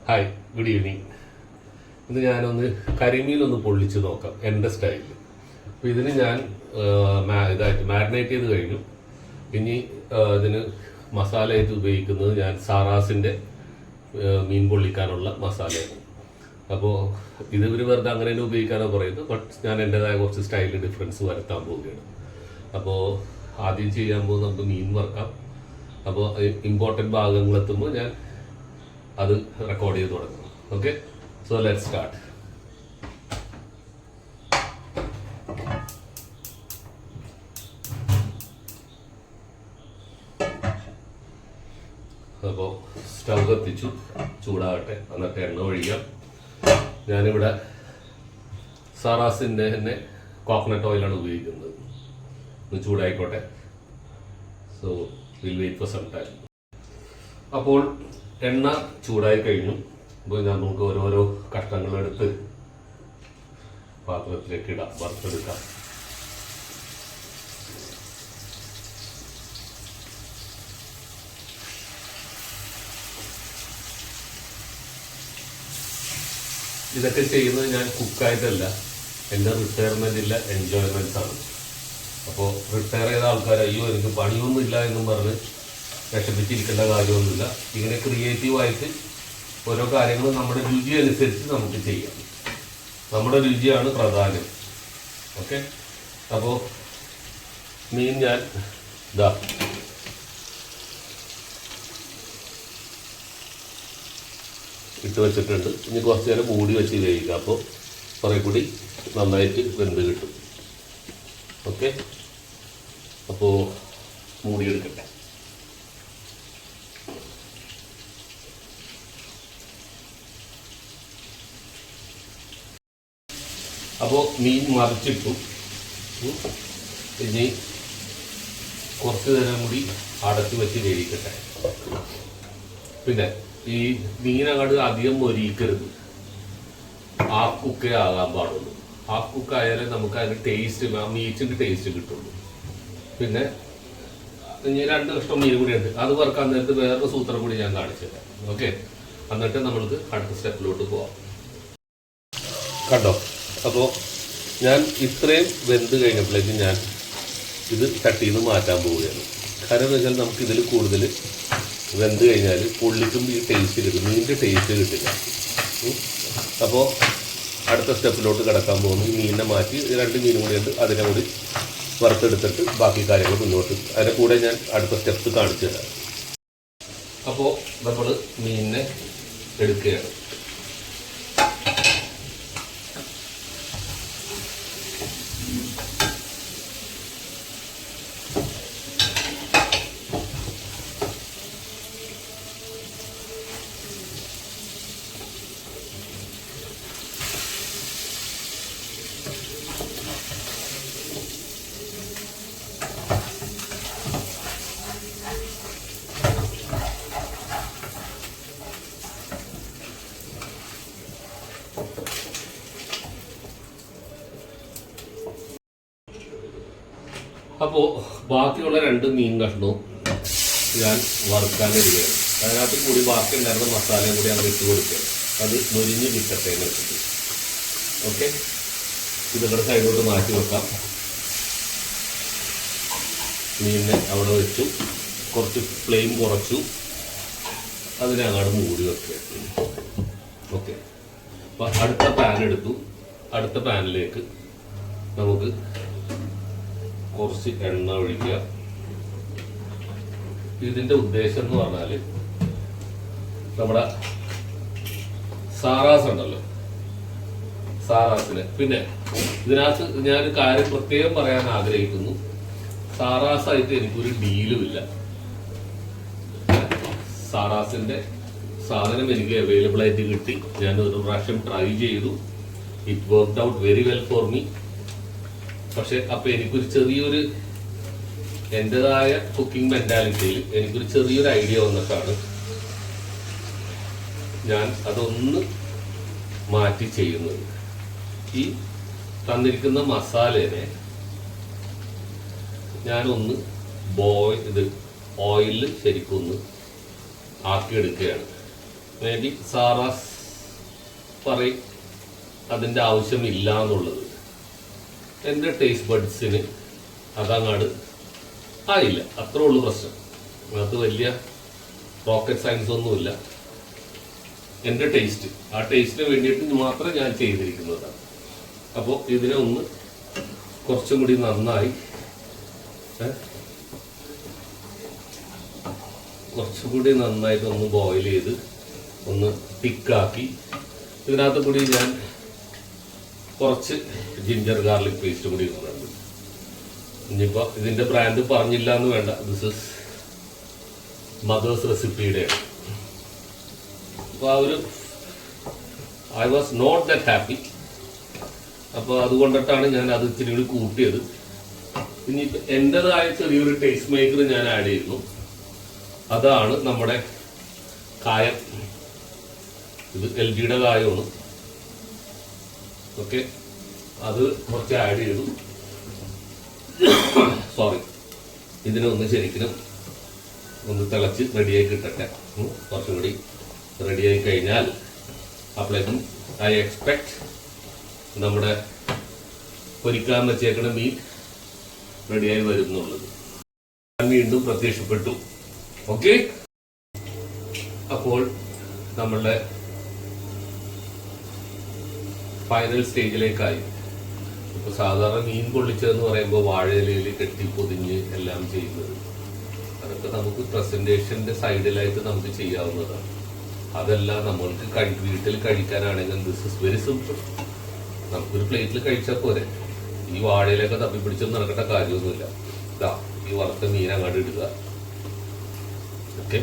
Hi, good evening. ഇന്ന് ഞാനൊന്ന് കരിമീനൊന്ന് പൊള്ളിച്ച് നോക്കാം എൻ്റെ സ്റ്റൈലിൽ. അപ്പോൾ ഇതിന് ഞാൻ ഇതായിട്ട് മാരിനേറ്റ് ചെയ്ത് കഴിഞ്ഞു. ഇനി ഇതിന് മസാലയായിട്ട് ഉപയോഗിക്കുന്നത് ഞാൻ സാറാസിൻ്റെ മീൻ പൊള്ളിക്കാനുള്ള മസാലയാണ്. അപ്പോൾ ഇത് ഇവർ വെറുതെ അങ്ങനെ തന്നെ ഉപയോഗിക്കാനാണ് പറയുന്നത്. ബട്ട് ഞാൻ എൻ്റെതായ കുറച്ച് സ്റ്റൈലിൽ ഡിഫറൻസ് വരുത്താൻ പോവുകയാണ്. അപ്പോൾ ആദ്യം ചെയ്യാൻ പോകുന്നത് നമുക്ക് മീൻ വറുക്കാം. അപ്പോൾ ഇമ്പോർട്ടൻറ്റ് ഭാഗങ്ങളെത്തുമ്പോൾ ഞാൻ അത് റെക്കോർഡ് ചെയ്ത് തുടങ്ങണം. Okay, so let's start. അപ്പോൾ സ്റ്റൗ കത്തിച്ചു, ചൂടാകട്ടെ, എന്നിട്ട് എണ്ണ ഒഴിക്കാം. ഞാനിവിടെ സാറാസിൻ്റെ തന്നെ കോക്കനട്ട് ഓയിലാണ് ഉപയോഗിക്കുന്നത്. ഒന്ന് ചൂടായിക്കോട്ടെ. So will wait for some time. അപ്പോൾ എണ്ണ ചൂടായി കഴിഞ്ഞു. അപ്പോൾ നമുക്ക് ഓരോരോ കഷ്ണങ്ങളെടുത്ത് പാത്രത്തിലേക്ക് ഇടാം, വറുത്തെടുക്കാം. ഇതൊക്കെ ചെയ്യുന്നത് ഞാൻ കുക്കായിട്ടല്ല, എൻ്റെ റിട്ടയർമെൻറ്റില്ല എൻജോയ്മെൻറ്റ്സ് ആണ്. അപ്പോൾ റിട്ടയർ ചെയ്ത ആൾക്കാർ അയ്യോ എനിക്ക് പണിയൊന്നും ഇല്ല എന്നും പറഞ്ഞ് വിഷമിച്ചിരിക്കേണ്ട കാര്യമൊന്നുമില്ല. ഇങ്ങനെ ക്രിയേറ്റീവായിട്ട് ഓരോ കാര്യങ്ങളും നമ്മുടെ രുചി അനുസരിച്ച് നമുക്ക് ചെയ്യാം. നമ്മുടെ രുചിയാണ് പ്രധാനം. ഓക്കെ, അപ്പോൾ മീൻ ഞാൻ ഇതാ ഇട്ട് വെച്ചിട്ടുണ്ട്. ഇനി കുറച്ച് നേരം മൂടി വെച്ച് വേവിക്കുക. അപ്പോൾ കുറേ കൂടി നന്നായിട്ട് വെന്ത് കിട്ടും. ഓക്കെ, അപ്പോൾ മൂടിയെടുക്കട്ടെ. അപ്പോൾ മീൻ മറിച്ചിട്ടു. ഇനി കുറച്ച് നേരം കൂടി അടച്ചു വെച്ച് വേവിക്കട്ടെ. പിന്നെ ഈ മീനങ്ങോട്ട് അധികം മൊരിക്കരുത്, ഹാഫ് കുക്കേ ആകാൻ പാടുള്ളൂ. ഹാഫ് കുക്ക് ആയാലേ നമുക്ക് അതിന് ടേസ്റ്റ്, മീറ്റിൻ്റെ ടേസ്റ്റ് കിട്ടുള്ളൂ. പിന്നെ ഇനി 2 കഷ്ണം മീൻ കൂടി ഉണ്ട്, അത് വറുക്കാൻ നേരത്ത് വേറൊരു സൂത്രം കൂടി ഞാൻ കാണിച്ചു തരാം. ഓക്കെ, എന്നിട്ട് നമ്മൾക്ക് അടുത്ത സ്റ്റെപ്പിലോട്ട് പോവാം. കണ്ടോ, അപ്പോൾ ഞാൻ ഇത്രയും വെന്ത് കഴിഞ്ഞപ്പോഴേക്കും ഞാൻ ഇത് ചട്ടിയിൽ നിന്ന് മാറ്റാൻ പോവുകയാണ്. കാരണം എന്ന് വെച്ചാൽ നമുക്ക് ഇതിൽ കൂടുതൽ വെന്ത് കഴിഞ്ഞാൽ പൊള്ളിക്കുമ്പോൾ ഈ ടേസ്റ്റ് കിട്ടും, മീനിൻ്റെ ടേസ്റ്റ് കിട്ടില്ല. അപ്പോൾ അടുത്ത സ്റ്റെപ്പിലോട്ട് കിടക്കാൻ പോകുന്നു. ഈ മീനിനെ മാറ്റി 2 മീനും കൂടി ഉണ്ട്, അതിനെ കൂടി വറുത്തെടുത്തിട്ട് ബാക്കി കാര്യങ്ങൾ മുന്നോട്ട്, അതിൻ്റെ കൂടെ ഞാൻ അടുത്ത സ്റ്റെപ്പ് കാണിച്ചു തരാം. അപ്പോൾ നമ്മൾ മീനിനെ എടുക്കുകയാണ്. അപ്പോൾ ബാക്കിയുള്ള 2 മീൻ കഷ്ണവും ഞാൻ വറുക്കാനിടുകയാണ്. അതിനകത്ത് കൂടി ബാക്കി ഉണ്ടായിരുന്ന മസാലയും കൂടി അങ്ങ് ഇട്ട് കൊടുക്കുകയാണ്. അത് മൊരിഞ്ഞ് കിട്ടട്ടെ എന്ന് വെച്ചിട്ട്. ഓക്കെ, ഇതൊക്കെ സൈഡോട്ട് മാറ്റി വെക്കാം. മീനിനെ അവിടെ വെച്ചു, കുറച്ച് ഫ്ലെയിം കുറച്ചു, അതിനെ അങ്ങോട്ട് മൂടി വെക്കുകയാണ്. ഓക്കെ, അപ്പം അടുത്ത പാൻ എടുത്തു. അടുത്ത പാനിലേക്ക് നമുക്ക് കുറച്ച് എണ്ണ ഒഴിക്കുക. ഇതിൻ്റെ ഉദ്ദേശം എന്ന് പറഞ്ഞാൽ നമ്മുടെ സാറാസ് ഉണ്ടല്ലോ, സാറാസിന് പിന്നെ ഇതിനകത്ത് ഞാനൊരു കാര്യം പ്രത്യേകം പറയാൻ ആഗ്രഹിക്കുന്നു. സാറാസായിട്ട് എനിക്കൊരു ഡീലുമില്ല. സാറാസിൻ്റെ സാധനം എനിക്ക് അവൈലബിൾ ആയിട്ട് കിട്ടി. ഞാൻ ഒരു പ്രാവശ്യം ട്രൈ ചെയ്തു. It worked out very well for me. പക്ഷെ അപ്പോൾ എനിക്കൊരു ചെറിയൊരു എൻ്റെതായ കുക്കിംഗ് മെന്റാലിറ്റിയിൽ എനിക്കൊരു ചെറിയൊരു ഐഡിയ വന്നിട്ടാണ് ഞാൻ അതൊന്ന് മാറ്റി ചെയ്യുന്നത്. ഈ തന്നിരിക്കുന്ന മസാലേനെ ഞാനൊന്ന് ഓയിലിൽ ശരിക്കൊന്ന് ആക്കിയെടുക്കുകയാണ്. മേ ബി സാറാസ് പറയും അതിൻ്റെ ആവശ്യമില്ല എന്നുള്ളത്. എൻ്റെ ടേസ്റ്റ് ബഡ്സിന് അതങ്ങാട് ആയില്ല, അത്രേ ഉള്ളൂ പ്രശ്നം. അത് വലിയ റോക്കറ്റ് സയൻസ് ഒന്നുമില്ല. എൻ്റെ ടേസ്റ്റ്, ആ ടേസ്റ്റിന് വേണ്ടിയിട്ട് മാത്രം ഞാൻ ചെയ്തിരിക്കുന്നതാണ്. അപ്പോൾ ഇതിനെ ഒന്ന് കുറച്ചും കൂടി നന്നായി കുറച്ചുകൂടി നന്നായിട്ടൊന്ന് ബോയിൽ ചെയ്ത് ഒന്ന് തിക്കാക്കി ഇതിനകത്ത് കൂടി ഞാൻ കുറച്ച് ജിഞ്ചർ ഗാർലിക് പേസ്റ്റ് കൂടി ഇടുന്നുണ്ട്. ഇനിയിപ്പോൾ ഇതിൻ്റെ ബ്രാൻഡ് പറഞ്ഞില്ല എന്ന് വേണ്ട, ദിസ് ഇസ് മദേഴ്സ് റെസിപ്പിയുടെയാണ്. അപ്പോൾ ആ ഒരു I was not that happy. അപ്പോൾ അതുകൊണ്ടിട്ടാണ് ഞാൻ അത് ഇച്ചിരി കൂടി കൂട്ടിയത്. ഇനിയിപ്പോൾ എൻ്റെതായ ചെറിയൊരു ടേസ്റ്റ് മേക്കർ ഞാൻ ആഡ് ചെയ്യുന്നു. അതാണ് നമ്മുടെ കായം. ഇത് LGയുടെ കായമാണ്. ഓക്കെ, അത് കുറച്ച് ആഡ് ചെയ്തു. സോറി, ഇതിനൊന്ന് ശരിക്കും ഒന്ന് തിളച്ച് റെഡിയായി കിട്ടട്ടെ. കുറച്ചും കൂടി റെഡിയായി കഴിഞ്ഞാൽ അപ്പോഴേക്കും ഐ എക്സ്പെക്ട് നമ്മുടെ പൊരിക്കാൻ വെച്ചേക്കുന്ന മീൻ റെഡിയായി വരുന്നുള്ളത്. ഞാൻ വീണ്ടും പ്രത്യക്ഷപ്പെട്ടു. ഓക്കെ, അപ്പോൾ നമ്മളുടെ ഫൈനൽ സ്റ്റേജിലേക്കായി. ഇപ്പൊ സാധാരണ മീൻ പൊള്ളിച്ചതെന്ന് പറയുമ്പോൾ വാഴയിലയിൽ കെട്ടി പൊതിഞ്ഞ് എല്ലാം ചെയ്യുന്നത്, അതൊക്കെ നമുക്ക് പ്രസന്റേഷന്റെ സൈഡിലായിട്ട് നമുക്ക് ചെയ്യാവുന്നതാണ്. അതെല്ലാം നമ്മൾക്ക് വീട്ടിൽ കഴിക്കാനാണെങ്കിൽ ദിസ് ഇസ് വെരി സിമ്പിൾ. നമുക്കൊരു പ്ലേറ്റിൽ കഴിച്ചാൽ പോരെ. ഈ വാഴയിലൊക്കെ തപ്പിപ്പിടിച്ചൊന്നും നടക്കേണ്ട കാര്യമൊന്നുമില്ല. ഇതാ ഈ വറുത്ത മീൻ അങ്ങോട്ട് ഇടുക. ഓക്കെ,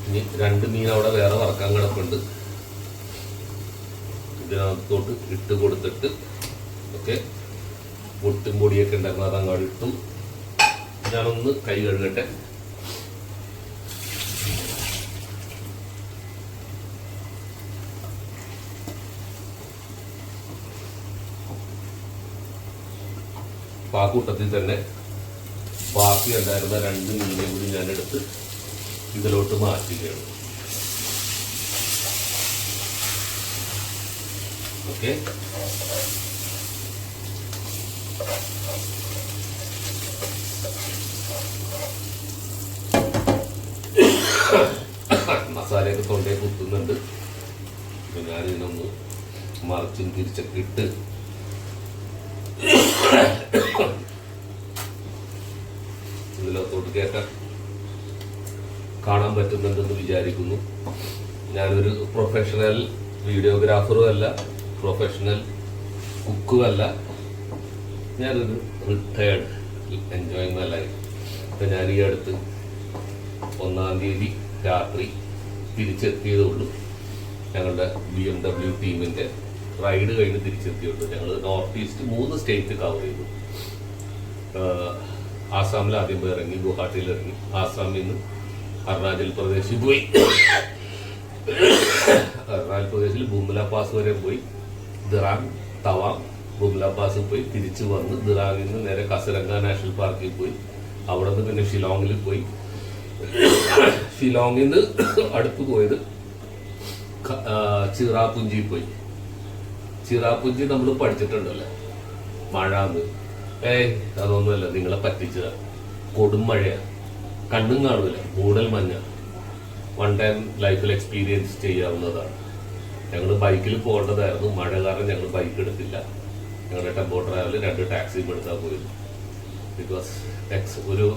ഇനി 2 മീൻ അവിടെ വേറെ വറക്കാൻ കിടപ്പുണ്ട്. ഇതിനകത്തോട്ട് ഇട്ട് കൊടുത്തിട്ട് ഓക്കെ, പൊട്ടും പൊടിയൊക്കെ ഉണ്ടായിരുന്നു, അതങ്ങോട്ട് ഇട്ടു. ഞാനൊന്ന് കൈ കഴുകട്ടെ. ആ കൂട്ടത്തിൽ തന്നെ ബാക്കി ഉണ്ടായിരുന്ന 2 മീനെ കൂടി ഞാനെടുത്ത് ഇതിലോട്ട് മാറ്റുകയാണ്. ഓക്കെ, മസാലയൊക്കെ തൊണ്ടേ കുത്തുന്നുണ്ട്. അപ്പൊ ഞാനിതിനൊന്ന് മറിച്ചും തിരിച്ചൊക്കെ ഇട്ട് ഇതിലത്തോട്ട് കേൾക്കാൻ കാണാൻ പറ്റുന്നുണ്ടെന്ന് വിചാരിക്കുന്നു. ഞാനൊരു പ്രൊഫഷണൽ വീഡിയോഗ്രാഫറും അല്ല, പ്രൊഫഷണൽ കുക്കും അല്ല. ഞാനൊരു റിട്ടയർഡ് എൻജോയിങ് മൈ ലൈഫ്. അപ്പം ഞാൻ ഈ അടുത്ത് 1-ാം തീയതി രാത്രി തിരിച്ചെത്തിയതുള്ളൂ. ഞങ്ങളുടെ BMW ടീമിൻ്റെ റൈഡ് കഴിഞ്ഞ് തിരിച്ചെത്തിയുള്ളൂ. ഞങ്ങൾ നോർത്ത് ഈസ്റ്റ് 3 സ്റ്റേറ്റ് കവർ ചെയ്തു. ആസാമിൽ ആദ്യം പോയി ഇറങ്ങി, ഗുവാഹട്ടിയിൽ ഇറങ്ങി. ആസാമിൽ നിന്ന് അരുണാചൽ പ്രദേശിൽ പോയി. അരുണാചൽ പ്രദേശിൽ ബുംല പാസ് വരെ പോയി. ദിറാങ്, തവാങ്, ബുംല പാസ് പോയി തിരിച്ചു വന്ന് ദിറാങ്ങിൽ നിന്ന് നേരെ കസിരംഗ നാഷണൽ പാർക്കിൽ പോയി. അവിടെ നിന്ന് പിന്നെ ഷിലോങ്ങിൽ പോയി. ഷിലോങ്ങിൽ നിന്ന് അടുത്ത് പോയത് ചിറാപുഞ്ചി പോയി. ചിറാപുഞ്ചി നമ്മൾ പഠിച്ചിട്ടുണ്ടല്ലോ, മഴ. അതൊന്നുമല്ല, നിങ്ങളെ പറ്റിച്ചതാണ്. കൊടും മഴയാണ്, കണ്ണും കാണൂല, മൂടൽ മഞ്ഞ. 1 ടൈം ലൈഫിൽ എക്സ്പീരിയൻസ് ചെയ്യാവുന്നതാണ്. ഞങ്ങൾ ബൈക്കിൽ പോകേണ്ടതായിരുന്നു, മഴ കാരണം ഞങ്ങൾ ബൈക്ക് എടുത്തില്ല. ഞങ്ങളുടെ ടെമ്പോ ട്രാവൽ 2 ടാക്സിയും എടുത്താൽ പോയത്. ബിക്കോസ് ഒരു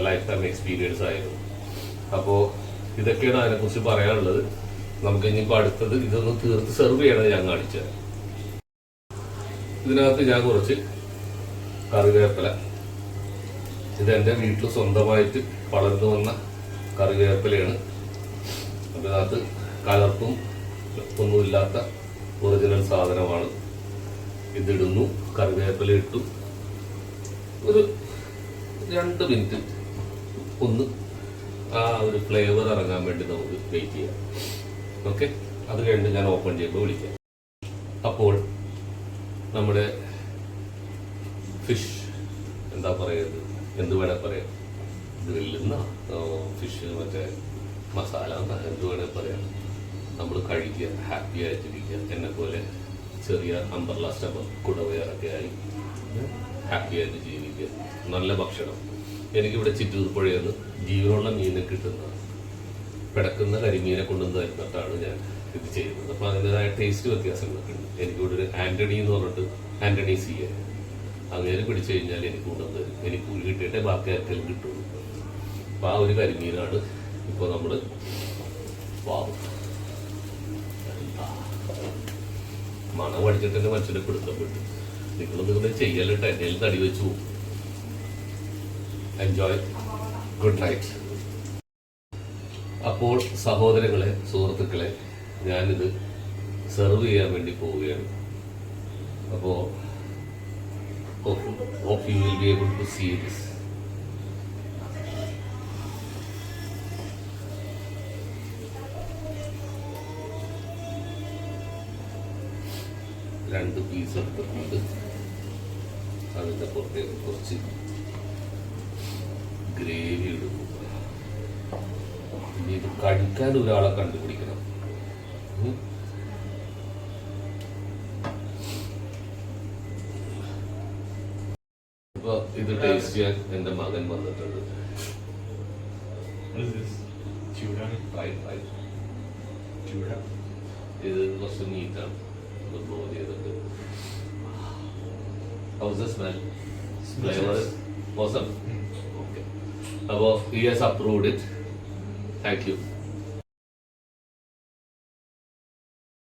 ലൈഫ് ടൈം എക്സ്പീരിയൻസ് ആയിരുന്നു. അപ്പോൾ ഇതൊക്കെയാണ് അതിനെക്കുറിച്ച് പറയാനുള്ളത്. നമുക്ക് ഇനിയിപ്പോൾ അടുത്തത് ഇതൊന്ന് തീർത്ത് സെർവ് ചെയ്യണത് ഞാൻ കാണിച്ചത്. ഇതിനകത്ത് ഞാൻ കുറച്ച് കറിവേപ്പില, ഇതെൻ്റെ വീട്ടിൽ സ്വന്തമായിട്ട് വളർന്നു വന്ന കറിവേപ്പിലയാണ്. അതിനകത്ത് കലർപ്പും ഒന്നുമില്ലാത്ത ഒറിജിനൽ സാധനമാണ്. ഇതിടുന്നു, കറിവേപ്പില ഇട്ടു. ഒരു 2 മിനിറ്റ് ഒന്ന് ആ ഒരു ഫ്ലേവർ ഇറങ്ങാൻ വേണ്ടി നമുക്ക് വെയിറ്റ് ചെയ്യാം. ഓക്കെ, അത് കഴിഞ്ഞ് ഞാൻ ഓപ്പൺ ചെയ്യുമ്പോൾ വിളിക്കാം. അപ്പോൾ നമ്മുടെ ഫിഷ് എന്താ പറയുന്നത്, എന്ത് വേണേൽ പറയാം, ഗ്രില്ലുന്ന ഫിഷ് മറ്റേ മസാല എന്ത് വേണേൽ പറയാം. നമ്മൾ കഴിക്കുക, ഹാപ്പി ആയിട്ടിരിക്കുക. എന്നെ പോലെ ചെറിയ അമ്പർല സ്റ്റമർ കുടവയറൊക്കെ ആയി ഹാപ്പി ആയിട്ട് ജീവിക്കുക. നല്ല ഭക്ഷണം. എനിക്കിവിടെ ചിറ്റൂർ പുഴയെന്ന് ജീവനുള്ള മീനെ കിട്ടുന്നത്, പിടക്കുന്ന കരിമീനെ കൊണ്ടുവന്ന് തരുന്നിട്ടാണ് ഞാൻ ഇത് ചെയ്യുന്നത്. അപ്പോൾ അതിൻ്റെതായ ടേസ്റ്റ് വ്യത്യാസങ്ങളൊക്കെ ഉണ്ട്. എനിക്കിവിടെ ഒരു ആൻ്റണി എന്ന് പറഞ്ഞിട്ട് ആൻ്റണി സി എ അങ്ങനെ പിടിച്ചു കഴിഞ്ഞാൽ എനിക്ക് കൊണ്ടുവന്ന് തരും. എനിക്ക് കൂലി കിട്ടിയിട്ടേ ബാക്കി ആർക്കെങ്കിലും കിട്ടുള്ളൂ. അപ്പോൾ ആ ഒരു കരിമീനാണ് ഇപ്പോൾ നമ്മൾ മണം അടിച്ചിട്ട് തന്നെ മനുഷ്യനെ പിടുത്തപ്പെട്ടു. നിങ്ങളൊന്നും ചെയ്യലിട്ട് എൻ്റെ തടി വെച്ചു പോകും. Enjoy, good night. അപ്പോൾ സഹോദരങ്ങളെ, സുഹൃത്തുക്കളെ, ഞാനിത് സെർവ് ചെയ്യാൻ വേണ്ടി പോവുകയാണ്. അപ്പോൾ hope you will be able to see this. രണ്ട് പീസ് എടുത്തിട്ടുണ്ട്. അതിൻ്റെ പുറത്തേക്ക് കുറച്ച് ഗ്രേവി ഇടുന്നു. ഇനി ഇത് കഴിക്കാൻ ഒരാളെ കണ്ടുപിടിക്കണം. അപ്പൊ ഇത് ടേസ്റ്റ് ചെയ്യാൻ എൻ്റെ മകൻ വന്നിട്ടുണ്ട്. ഇത് കുറച്ച് നീറ്റാണ്. ബ്ലോ ചെയ്തിട്ട് how's the smell? Flavor is awesome. Okay. He has approved it. Thank you.